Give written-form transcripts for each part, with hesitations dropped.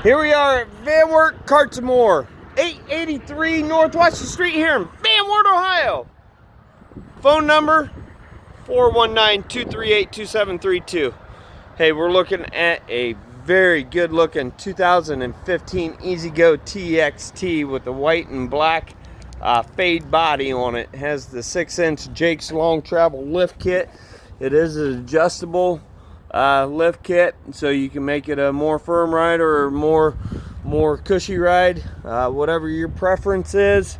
Here we are at Van Wert Carts and More, 883 North Washington Street here in Van Wert, Ohio. Phone number 419-238-2732. Hey, we're looking at a very good looking 2015 EZGO TXT with the white and black fade body on it. It has the 6-inch Jake's Long Travel lift kit. It is an adjustable lift kit, so you can make it a more firm ride or more cushy ride, whatever your preference is.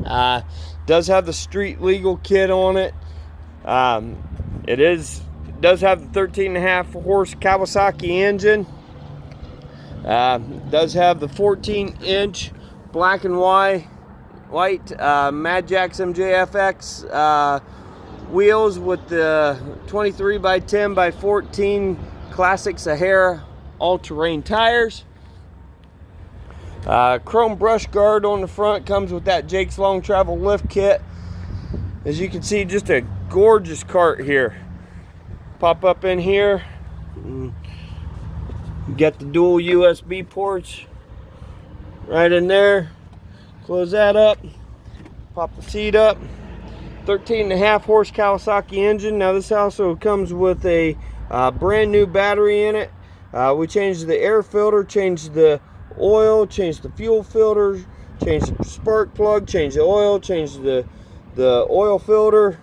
Does have the street legal kit on it. It does have the 13.5 horse Kawasaki engine. Does have the 14-inch black and white Mad Jax MJFX wheels with the 23 by 10 by 14 classic Sahara all-terrain tires. Chrome brush guard on the front, comes with that Jake's Long Travel lift kit. As you can see, just a gorgeous cart here. Pop up in here, get the dual USB ports right in there. Close that up, pop the seat up. 13.5 horse Kawasaki engine. Now this also comes with a brand new battery in it. We changed the air filter, changed the oil, changed the fuel filter, changed the spark plug, changed the oil, changed the oil filter.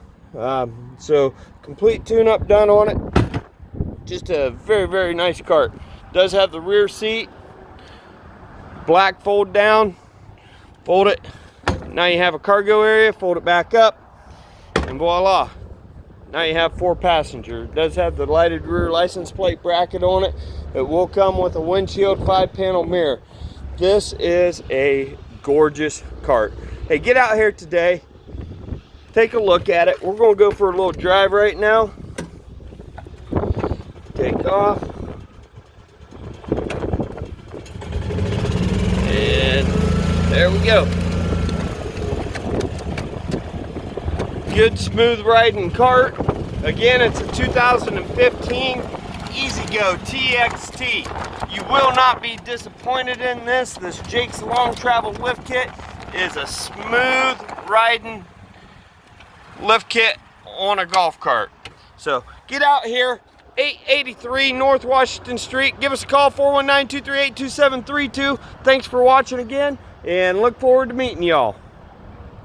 So complete tune-up done on it. Just a very nice cart. Does have the rear seat, black fold down, fold it. Now you have a cargo area, fold it back up, and voila, now you have 4 passengers. It does have the lighted rear license plate bracket on it. It will come with a windshield 5-panel mirror. This is a gorgeous cart. Hey, get out here today, take a look at it. We're going to go for a little drive right now. Take off. And there we go. Good smooth riding cart. Again, it's a 2015 EZGO TXT. You will not be disappointed in this. This Jake's Long Travel lift kit is a smooth riding lift kit on a golf cart. So get out here, 883 North Washington Street. Give us a call, 419-238-2732. Thanks for watching again, and look forward to meeting y'all.